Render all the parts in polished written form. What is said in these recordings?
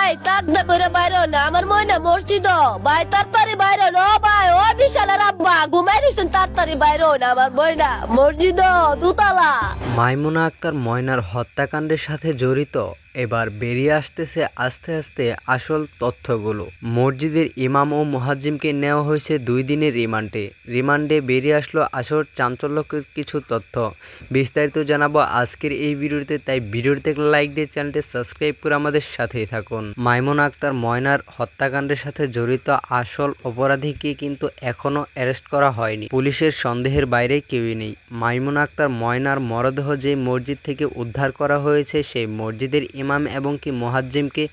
ভাই তাকদা করে বাইরে না আমার ময়না মসজিদ ভাই তাড়াতাড়ি বাইরে ও ভাই ও বিশালের আব্বা ঘুমাই দিছেন তাড়াতাড়ি বাইরে না আমার ময়না মসজিদ দুতলা। মাইমুনা আক্তার ময়নার হত্যাকাণ্ডের সাথে জড়িত। এবার বেরিয়ে আসতেছে আস্তে আস্তে আসল তথ্যগুলো। মসজিদের ইমাম ও মুয়াজ্জিমকে নেওয়া হয়েছে 2 দিনের রিমান্ডে বেরিয়ে আসলো আসল চাঞ্চল্যকর কিছু তথ্য। বিস্তারিত জানাবো আজকের এই ভিডিওতে, তাই ভিডিওতে লাইক দিয়ে চ্যানেলটি সাবস্ক্রাইব করে আমাদের সাথেই থাকুন। মাইমুনা আক্তার ময়নার হত্যাকাণ্ডের সাথে জড়িত আসল অপরাধীকে কিন্তু এখনো অ্যারেস্ট করা হয়নি। পুলিশের সন্দেহের বাইরে কেউই নেই। মাইমুনা আক্তার ময়নার মরদেহ যে মসজিদ থেকে উদ্ধার করা হয়েছে সেই মসজিদের ইমাম এবং কি মুয়াজ্জিমকে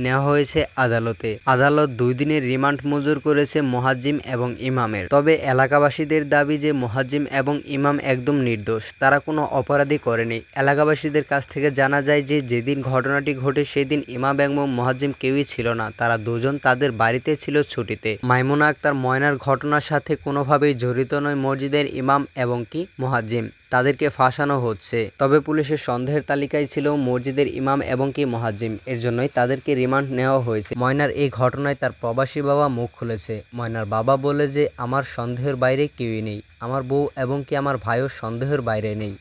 নেওয়া হয়েছে আদালতে। আদালত 2 দিনের রিমান্ড মঞ্জুর করেছে মুয়াজ্জিম এবং ইমামের। তবে এলাকাবাসীদের দাবি যে মুয়াজ্জিম এবং ইমাম একদম নির্দোষ, তারা কোনো অপরাধী করেনি। এলাকাবাসীদের কাছ থেকে জানা যায় যে যেদিন ঘটনাটি ঘটে সেদিন ইমাম এবং মুয়াজ্জিম কেউই ছিল না, তারা দুজন তাদের বাড়িতে ছিল ছুটিতে। মাইমুনা আক্তার ময়নার ঘটনার সাথে কোনোভাবেই জড়িত নয় মসজিদের ইমাম এবং কি মুয়াজ্জিম, তাদেরকে ফাঁসানো হচ্ছে। তবে পুলিশের সন্দেহের তালিকায় ছিল মসজিদের ইমাম এবং কি মুয়াজ্জিম, এর জন্যই তাদেরকে রিমান্ড নেওয়া হয়েছে। ময়নার এই ঘটনায় তার প্রবাসী বাবা মুখ খুলেছে। ময়নার বাবা বলে যে আমার সন্দেহের বাইরে কেউই নেই, আমার বউ এবং কি আমার ভাইও সন্দেহের বাইরে নেই।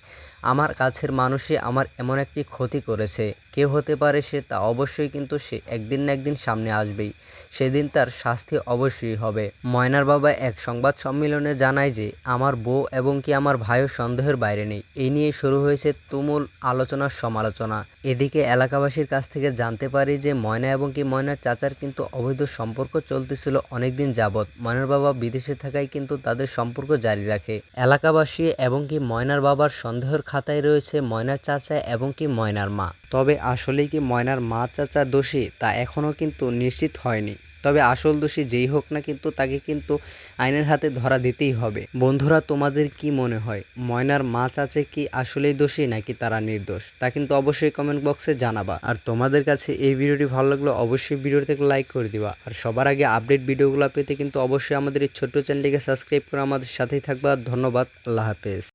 আমার কাছের মানুষই আমার এমন একটি ক্ষতি করেছে। কে হতে পারে সে, তা অবশ্যই কিন্তু সে একদিন না একদিন সামনে আসবেই, সেদিন তার শাস্তি অবশ্যই হবে। ময়নার বাবা এক সংবাদ সম্মেলনে জানায় যে আমার বউ এবং কি আমার ভাইও সন্দেহের বাইরে নেই। এই নিয়ে শুরু হয়েছে তুমুল আলোচনার সমালোচনা। এদিকে এলাকাবাসীর কাছ থেকে জানতে পারি যে ময়না এবং কি ময়নার চাচার কিন্তু অবৈধ সম্পর্ক চলতেছিল অনেকদিন যাবৎ। ময়নার বাবা বিদেশে থাকায় কিন্তু তাদের সম্পর্ক জারি রাখে। এলাকাবাসী এবং কি ময়নার বাবার সন্দেহের খাতায় রয়েছে ময়নার চাচা এবং কি ময়নার মা। তবে আসলেই কি ময়নার মা চাচা দোষী তা এখনও কিন্তু নিশ্চিত হয়নি। তবে আসল দোষী যেই হোক না কিন্তু তাকে কিন্তু আইনের হাতে ধরা দিতেই হবে। বন্ধুরা, তোমাদের কি মনে হয় ময়নার মা চাচা কি আসলেই দোষী নাকি তারা নির্দোষ, তা কিন্তু অবশ্যই কমেন্ট বক্সে জানাবা। আর তোমাদের কাছে এই ভিডিওটি ভালো লাগলে অবশ্যই ভিডিওটিতে লাইক করে দিবা। আর সবার আগে আপডেট ভিডিওগুলো পেতে কিন্তু অবশ্যই আমাদের এই ছোট্ট চ্যানেলটিকে সাবস্ক্রাইব করে আমাদের সাথেই থাকবা। ধন্যবাদ, আল্লাহ হাফেজ।